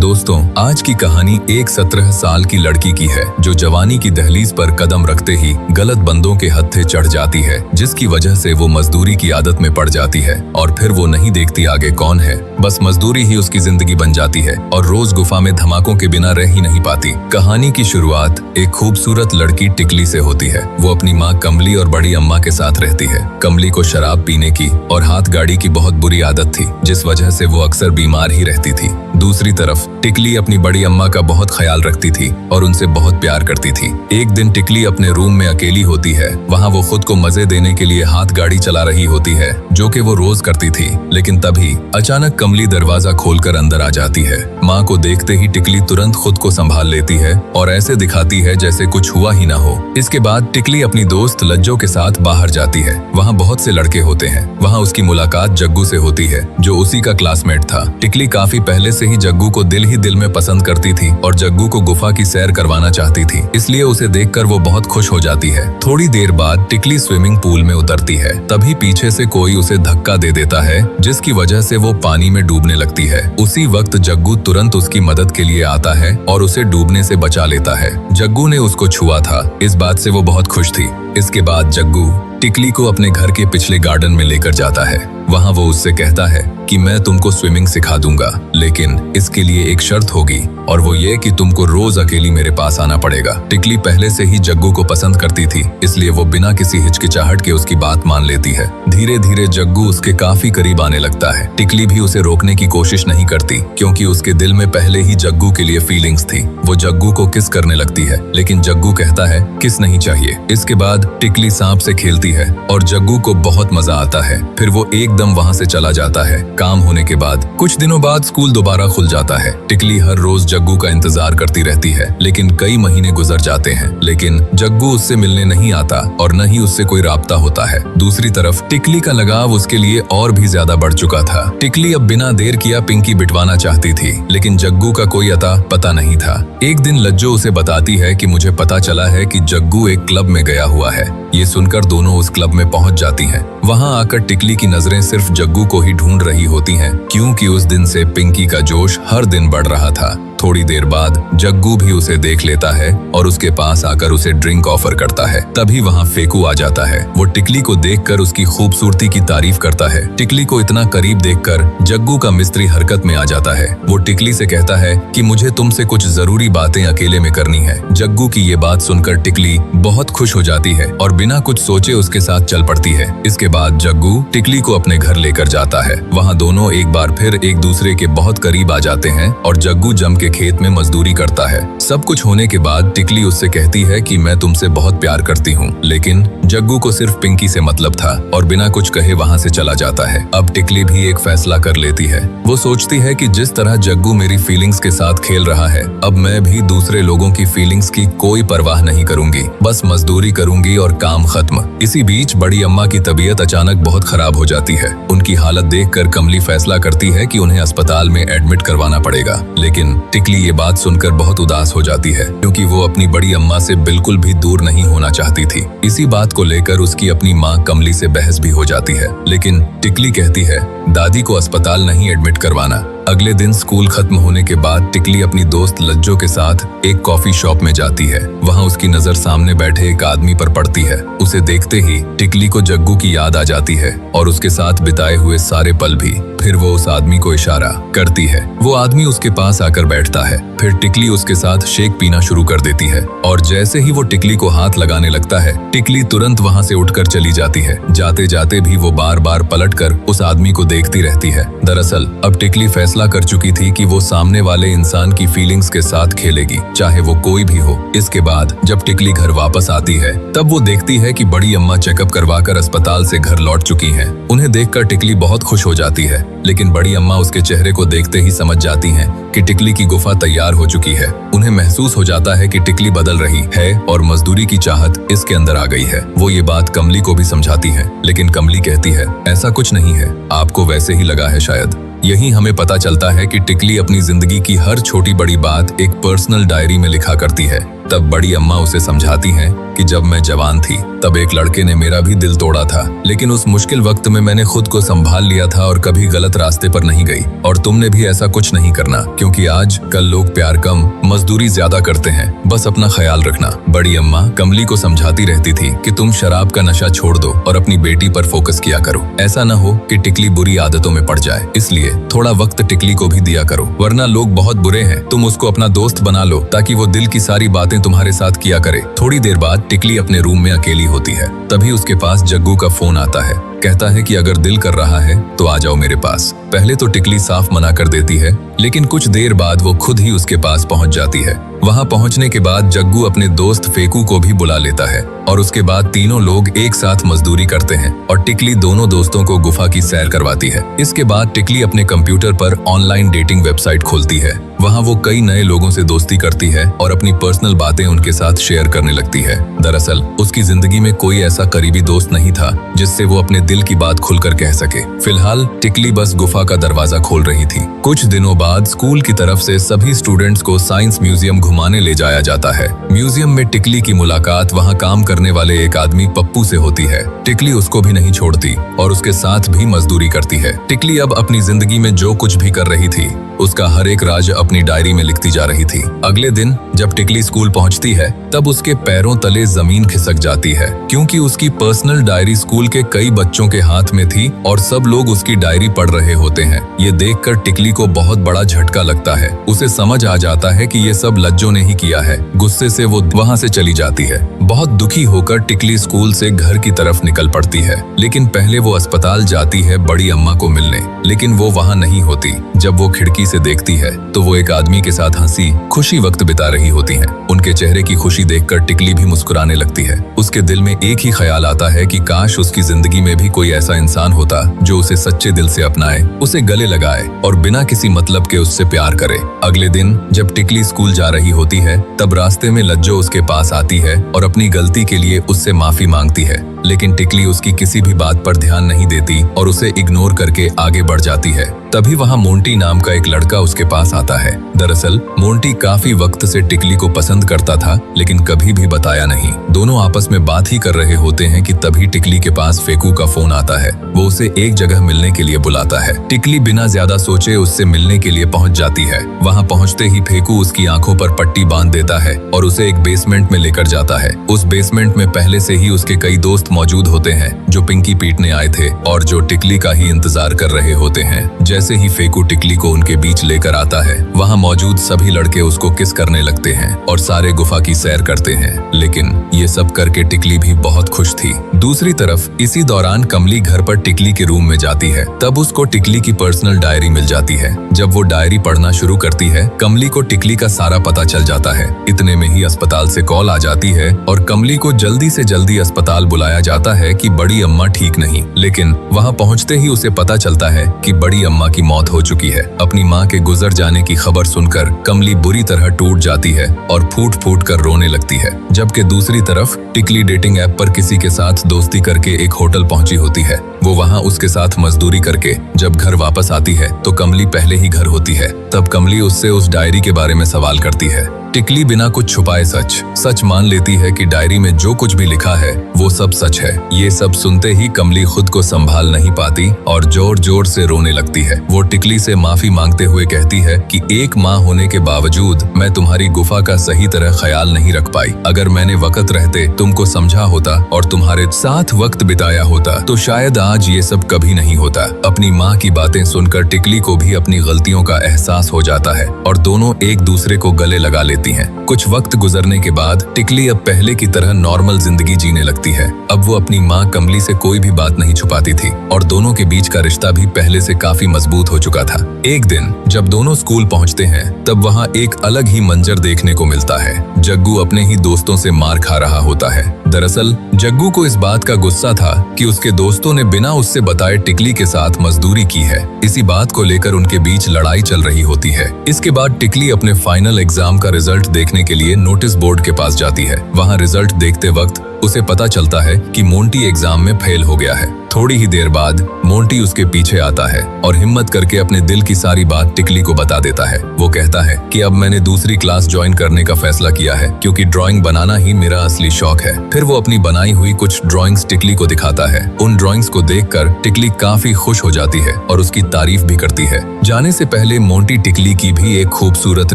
दोस्तों, आज की कहानी एक 17 साल की लड़की की है जो जवानी की दहलीज पर कदम रखते ही गलत बंदों के हत्थे चढ़ जाती है, जिसकी वजह से वो मजदूरी की आदत में पड़ जाती है और फिर वो नहीं देखती आगे कौन है। बस मजदूरी ही उसकी जिंदगी बन जाती है और रोज गुफा में धमाकों के बिना रह ही नहीं पाती। कहानी की शुरुआत एक खूबसूरत लड़की टिकली से होती है। वो अपनी माँ कमली और बड़ी अम्मा के साथ रहती है। कमली को शराब पीने की और हाथ गाड़ी की बहुत बुरी आदत थी, जिस वजह से वो अक्सर बीमार ही रहती थी। दूसरी तरफ टिकली अपनी बड़ी अम्मा का बहुत ख्याल रखती थी और उनसे बहुत प्यार करती थी। एक दिन टिकली अपने रूम में अकेली होती है। वहाँ वो खुद को मजे देने के लिए हाथ गाड़ी चला रही होती है, जो कि वो रोज करती थी। लेकिन तभी अचानक कमली दरवाजा खोलकर अंदर आ जाती है। माँ को देखते ही टिकली तुरंत खुद को संभाल लेती है और ऐसे दिखाती है जैसे कुछ हुआ ही ना हो। इसके बाद टिकली अपनी दोस्त लज्जो के साथ बाहर जाती है। वहाँ बहुत से लड़के होते हैं। वहाँ उसकी मुलाकात जग्गू से होती है, जो उसी का क्लासमेट था। टिकली काफी पहले से ही जग्गू को दिल ही दिल में पसंद करती थी और जग्गू को गुफा की सैर करवाना चाहती थी, इसलिए उसे देखकर वो बहुत खुश हो जाती है। थोड़ी देर बाद टिकली स्विमिंग पूल में उतरती है, तभी पीछे से कोई उसे धक्का दे देता है, जिसकी वजह से वो पानी में डूबने लगती है। उसी वक्त जग्गू तुरंत उसकी मदद के लिए आता है और उसे डूबने से बचा लेता है। जग्गू ने उसको छुआ था, इस बात से वो बहुत खुश थी। इसके बाद जग्गू टिकली को अपने घर के पिछले गार्डन में लेकर जाता है। वहाँ वो उससे कहता है कि मैं तुमको स्विमिंग सिखा दूंगा, लेकिन इसके लिए एक शर्त होगी और वो ये कि तुमको रोज अकेली मेरे पास आना पड़ेगा। टिकली पहले से ही जग्गू को पसंद करती थी, इसलिए वो बिना किसी हिचकिचाहट के उसकी बात मान लेती है। धीरे धीरे जग्गू उसके काफी करीब आने लगता है। टिकली भी उसे रोकने की कोशिश नहीं करती, क्योंकि उसके दिल में पहले ही जग्गू के लिए फीलिंग्स थी। वो जग्गू को किस करने लगती है, लेकिन जग्गू कहता है किस नहीं चाहिए। इसके बाद टिकली सांप से खेलती है और जग्गू को बहुत मजा आता है। फिर वो एकदम वहाँ से चला जाता है। काम होने के बाद कुछ दिनों बाद स्कूल दोबारा खुल जाता है। टिकली हर रोज जग्गू का इंतजार करती रहती है, लेकिन कई महीने गुजर जाते हैं, लेकिन जग्गू उससे मिलने नहीं आता और न ही उससे कोई राब्ता होता है। दूसरी तरफ टिकली का लगाव उसके लिए और भी ज्यादा बढ़ चुका था। टिकली अब बिना देर किया पिंकी बिटवाना चाहती थी, लेकिन जग्गू का कोई अता पता नहीं था। एक दिन लज्जो उसे बताती है कि मुझे पता चला है कि जग्गू एक क्लब में गया हुआ है। ये सुनकर दोनों उस क्लब में पहुंच जाती हैं। वहां आकर टिकली की नजरें सिर्फ जग्गू को ही ढूंढ रही होती हैं, क्योंकि उस दिन से पिंकी का जोश हर दिन बढ़ रहा था। थोड़ी देर बाद जग्गू भी उसे देख लेता है और उसके पास आकर उसे ड्रिंक ऑफर करता है। तभी वहाँ फेकू आ जाता है। वो टिकली को देखकर उसकी खूबसूरती की तारीफ करता है। टिकली को इतना करीब देखकर जग्गू का मिस्त्री हरकत में आ जाता है। वो टिकली से कहता है कि मुझे तुमसे कुछ जरूरी बातें अकेले में करनी है। जग्गू की ये बात सुनकर टिकली बहुत खुश हो जाती है और बिना कुछ सोचे उसके साथ चल पड़ती है। इसके बाद जग्गू टिकली को अपने घर लेकर जाता है। वहाँ दोनों एक बार फिर एक दूसरे के बहुत करीब आ जाते हैं और जग्गू जम के खेत में मजदूरी करता है। सब कुछ होने के बाद टिकली उससे कहती है कि मैं तुमसे बहुत प्यार करती हूँ, लेकिन जग्गू को सिर्फ पिंकी से मतलब था और बिना कुछ कहे वहाँ से चला जाता है। अब टिकली भी एक फैसला कर लेती है। वो सोचती है कि जिस तरह जग्गू मेरी फीलिंग्स के साथ खेल रहा है, अब मैं भी दूसरे लोगों की फीलिंग्स की कोई परवाह नहीं करूंगी, बस मजदूरी करूंगी और काम खत्म। इसी बीच बड़ी अम्मा की तबीयत अचानक बहुत खराब हो जाती है। उनकी हालत देखकर कमली फैसला करती है कि उन्हें अस्पताल में एडमिट करवाना पड़ेगा, लेकिन टिकली ये बात सुनकर बहुत उदास हो जाती है, क्योंकि वो अपनी बड़ी अम्मा से बिल्कुल भी दूर नहीं होना चाहती थी। इसी बात को लेकर उसकी अपनी माँ कमली से बहस भी हो जाती है, लेकिन टिकली कहती है दादी को अस्पताल नहीं एडमिट करवाना। अगले दिन स्कूल खत्म होने के बाद टिकली अपनी दोस्त लज्जो के साथ एक कॉफी शॉप में जाती है। वहाँ उसकी नजर सामने बैठे एक आदमी पर पड़ती है। उसे देखते ही टिकली को जग्गू की याद आ जाती है और उसके साथ बिताए हुए सारे पल भी। फिर वो उस आदमी को इशारा करती है। वो आदमी उसके पास आकर बैठता है। फिर टिकली उसके साथ शेक पीना शुरू कर देती है और जैसे ही वो टिकली को हाथ लगाने लगता है, टिकली तुरंत वहाँ से उठकर चली जाती है। जाते जाते भी वो बार बार पलटकर उस आदमी को देखती रहती है। दरअसल अब टिकली फैसला कर चुकी थी कि वो सामने वाले इंसान की फीलिंग्स के साथ खेलेगी, चाहे वो कोई भी हो। इसके बाद जब टिकली घर वापस आती है, तब वो देखती है कि बड़ी अम्मा चेकअप करवाकर अस्पताल से घर लौट चुकी हैं। उन्हें देखकर टिकली बहुत खुश हो जाती है, लेकिन बड़ी अम्मा उसके चेहरे को देखते ही समझ जाती हैं कि टिकली की गुफा तैयार हो चुकी है। उन्हें महसूस हो जाता है कि टिकली बदल रही है और मजदूरी की चाहत इसके अंदर आ गई है। वो ये बात कमली को भी समझाती है, लेकिन कमली कहती है ऐसा कुछ नहीं है, आपको वैसे ही लगा है शायद। यही हमें पता चलता है कि टिकली अपनी जिंदगी की हर छोटी बड़ी बात एक पर्सनल डायरी में लिखा करती है। तब बड़ी अम्मा उसे समझाती हैं कि जब मैं जवान थी तब एक लड़के ने मेरा भी दिल तोड़ा था, लेकिन उस मुश्किल वक्त में मैंने खुद को संभाल लिया था और कभी गलत रास्ते पर नहीं गई। और तुमने भी ऐसा कुछ नहीं करना, क्योंकि आज कल लोग प्यार कम मजदूरी ज्यादा करते हैं। बस अपना ख्याल रखना। बड़ी अम्मा कमली को समझाती रहती थी कि तुम शराब का नशा छोड़ दो और अपनी बेटी पर फोकस किया करो। ऐसा न हो कि टिकली बुरी आदतों में पड़ जाए, इसलिए थोड़ा वक्त टिकली को भी दिया करो, वरना लोग बहुत बुरे हैं। तुम उसको अपना दोस्त बना लो ताकि वो दिल की सारी बातें तुम्हारे साथ किया करे। थोड़ी देर बाद टिकली अपने रूम में अकेली होती है। तभी उसके पास जग्गू का फोन आता है। कहता है कि अगर दिल कर रहा है तो आ जाओ मेरे पास। पहले तो टिकली साफ मना कर देती है, लेकिन कुछ देर बाद वो खुद ही उसके पास पहुंच जाती है। वहां पहुंचने के बाद जग्गू अपने दोस्त फेकू को भी बुला लेता है और उसके बाद तीनों लोग एक साथ मजदूरी करते हैं और टिकली दोनों दोस्तों को गुफा की सैर करवाती है। इसके बाद टिकली अपने कंप्यूटर पर ऑनलाइन डेटिंग वेबसाइट खोलती है। वहां वो कई नए लोगों से दोस्ती करती है और अपनी पर्सनल बातें उनके साथ शेयर करने लगती है। दरअसल उसकी जिंदगी में कोई ऐसा करीबी दोस्त नहीं था जिससे वो अपने दिल की बात खुलकर कह सके। फिलहाल टिकली बस गुफा का दरवाजा खोल रही थी। कुछ दिनों बाद स्कूल की तरफ से सभी स्टूडेंट्स को साइंस म्यूजियम घुमाने ले जाया जाता है। म्यूजियम में टिकली की मुलाकात वहां काम करने वाले एक आदमी पप्पू से होती है। टिकली उसको भी नहीं छोड़ती और उसके साथ भी मजदूरी करती है। टिकली अब अपनी जिंदगी में जो कुछ भी कर रही थी उसका हर एक राज अपनी डायरी में लिखती जा रही थी। अगले दिन जब टिकली स्कूल पहुंचती है तब उसके पैरों तले जमीन खिसक जाती है, क्योंकि उसकी पर्सनल डायरी स्कूल के कई बच्चों के हाथ में थी और सब लोग उसकी डायरी पढ़ रहे होते हैं। ये देखकर टिकली को बहुत बड़ा झटका लगता है। उसे समझ आ जाता है कि ये सब लज्जो ने ही किया है। गुस्से से वो वहां से चली जाती है। बहुत दुखी होकर टिकली स्कूल से घर की तरफ निकल पड़ती है, लेकिन पहले वो अस्पताल जाती है बड़ी अम्मा को मिलने, लेकिन वो वहां नहीं होती। जब वो खिड़की से देखती है तो वो एक आदमी के साथ हंसी खुशी वक्त बिता रही होती हैं। उनके चेहरे की खुशी देखकर टिकली भी मुस्कुराने लगती है। उसके दिल में एक ही ख्याल आता है कि काश उसकी जिंदगी में भी कोई ऐसा इंसान होता जो उसे सच्चे दिल से अपनाए, उसे गले लगाए और बिना किसी मतलब के उससे प्यार करे। अगले दिन जब टिकली स्कूल जा रही होती है तब रास्ते में लज्जो उसके पास आती है और अपनी गलती के लिए उससे माफी मांगती है, लेकिन टिकली उसकी किसी भी बात पर ध्यान नहीं देती और उसे इग्नोर करके आगे बढ़ जाती है। तभी वहां मोंटी नाम का एक लड़का उसके पास आता है। दरअसल मोंटी काफी वक्त से टिकली को पसंद करता था, लेकिन कभी भी बताया नहीं। दोनों आपस में बात ही कर रहे होते हैं कि तभी टिकली के पास फेकू का फोन आता है। वो उसे एक जगह मिलने के लिए बुलाता है। टिकली बिना ज्यादा सोचे उससे मिलने के लिए पहुंच जाती है। वहां पहुंचते ही फेकू उसकी आंखों पर पट्टी बांध देता है और उसे एक बेसमेंट में लेकर जाता है। उस बेसमेंट में पहले से ही उसके कई दोस्त मौजूद होते हैं जो पिंकी पीटने आए थे और जो टिकली का ही इंतजार कर रहे होते हैं। जैसे ही फेकू टिकली को उनके बीच लेकर आता है, वहां मौजूद सभी लड़के उसको किस करने लगते हैं और सारे गुफा की सैर करते हैं। लेकिन ये सब करके टिकली भी बहुत खुश थी। दूसरी तरफ इसी दौरान कमली घर पर टिकली के रूम में जाती है। तब उसको टिकली की पर्सनल डायरी मिल जाती है। जब वो डायरी पढ़ना शुरू करती है, कमली को टिकली का सारा पता चल जाता है। इतने में ही अस्पताल से कॉल आ जाती है और कमली को जल्दी से जल्दी अस्पताल बुलाया जाता है कि बड़ी अम्मा ठीक नहीं। लेकिन वहां पहुंचते ही उसे पता चलता है कि बड़ी अम्मा की मौत हो चुकी है। अपनी मां के गुजर जाने की खबर सुनकर कमली बुरी तरह टूट जाती है और फूट फूट कर रोने लगती है। जबकि दूसरी तरफ टिकली डेटिंग ऐप पर किसी के साथ दोस्ती करके एक होटल पहुंची होती है। वो वहां उसके साथ मजदूरी करके जब घर वापस आती है तो कमली पहले ही घर होती है। तब कमली उससे उस डायरी के बारे में सवाल करती है। टिकली बिना कुछ छुपाए सच मान लेती है कि डायरी में जो कुछ भी लिखा है वो सब सच है। ये सब सुनते ही कमली खुद को संभाल नहीं पाती और जोर जोर से रोने लगती है। वो टिकली से माफी मांगते हुए कहती है कि एक माँ होने के बावजूद मैं तुम्हारी गुफा का सही तरह ख्याल नहीं रख पाई। अगर मैंने वक्त रहते तुमको समझा होता और तुम्हारे साथ वक्त बिताया होता तो शायद आज ये सब कभी नहीं होता। अपनी माँ की बातें सुनकर टिकली को भी अपनी गलतियों का एहसास हो जाता है और दोनों एक दूसरे को गले लगा लेते हैं। कुछ वक्त गुजरने के बाद टिकली अब पहले की तरह नॉर्मल जिंदगी जीने लगती है। अब वो अपनी माँ कमली से कोई भी बात नहीं छुपाती थी और दोनों के बीच का रिश्ता भी पहले से काफी मजबूत हो चुका था। एक दिन जब दोनों स्कूल पहुंचते हैं तब वहां एक अलग ही मंजर देखने को मिलता है। जग्गू अपने ही दोस्तों से मार खा रहा होता है। दरअसल जग्गू को इस बात का गुस्सा था कि उसके दोस्तों ने बिना उससे बताए टिकली के साथ मजदूरी की है। इसी बात को लेकर उनके बीच लड़ाई चल रही होती है। इसके बाद टिकली अपने फाइनल एग्जाम का रिजल्ट देखने के लिए नोटिस बोर्ड के पास जाती है। वहां रिजल्ट देखते वक्त उसे पता चलता है कि मोंटी एग्जाम में फेल हो गया है। थोड़ी ही देर बाद मोंटी उसके पीछे आता है और हिम्मत करके अपने दिल की सारी बात टिकली को बता देता है। वो कहता है कि अब मैंने दूसरी क्लास ज्वाइन करने का फैसला किया है क्योंकि ड्राइंग बनाना ही मेरा असली शौक है। फिर वो अपनी बनाई हुई कुछ ड्राइंग्स टिकली को दिखाता है। उन ड्राइंग्स को देखकर टिकली काफी खुश हो जाती है और उसकी तारीफ भी करती है। जाने से पहले मोंटी टिकली की भी एक खूबसूरत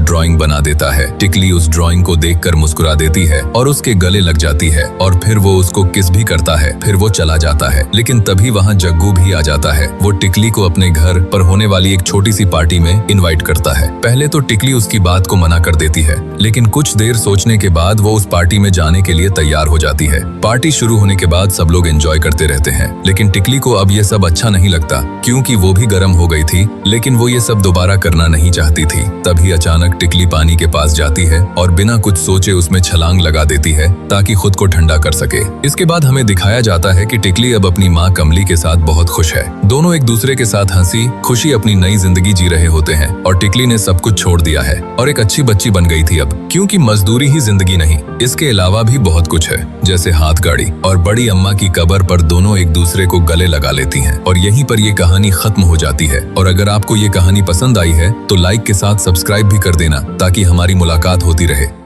ड्राइंग बना देता है। टिकली उस ड्राइंग को देखकर मुस्कुरा देती है और उसके गले लग जाती है और फिर वो उसको किस भी करता है। फिर वो चला जाता है, लेकिन तभी वहाँ जग्गू भी आ जाता है। वो टिकली को अपने घर पर होने वाली एक छोटी सी पार्टी में इनवाइट करता है। पहले तो टिकली उसकी बात को मना कर देती है, लेकिन कुछ देर सोचने के बाद वो उस पार्टी में जाने के लिए तैयार हो जाती है। पार्टी शुरू होने के बाद सब लोग एंजॉय करते रहते हैं, लेकिन टिकली को अब ये सब अच्छा नहीं लगता क्योंकि वो भी गर्म हो गई थी, लेकिन वो ये सब दोबारा करना नहीं चाहती थी। तभी अचानक टिकली पानी के पास जाती है और बिना कुछ सोचे उसमें छलांग लगा देती है ताकि खुद को ठंडा कर सके। इसके बाद हमें दिखाया जाता है कि टिकली अब अपनी माँ कमली के साथ बहुत खुश है। दोनों एक दूसरे के साथ हंसी खुशी अपनी नई जिंदगी जी रहे होते हैं और टिकली ने सब कुछ छोड़ दिया है और एक अच्छी बच्ची बन गई थी अब, क्योंकि मजदूरी ही जिंदगी नहीं, इसके अलावा भी बहुत कुछ है, जैसे हाथ गाड़ी और बड़ी अम्मा की कब्र पर दोनों एक दूसरे को गले लगा लेती हैं। और यहीं पर ये कहानी खत्म हो जाती है। और अगर आपको ये कहानी पसंद आई है तो लाइक के साथ सब्सक्राइब भी कर देना ताकि हमारी मुलाकात होती रहे।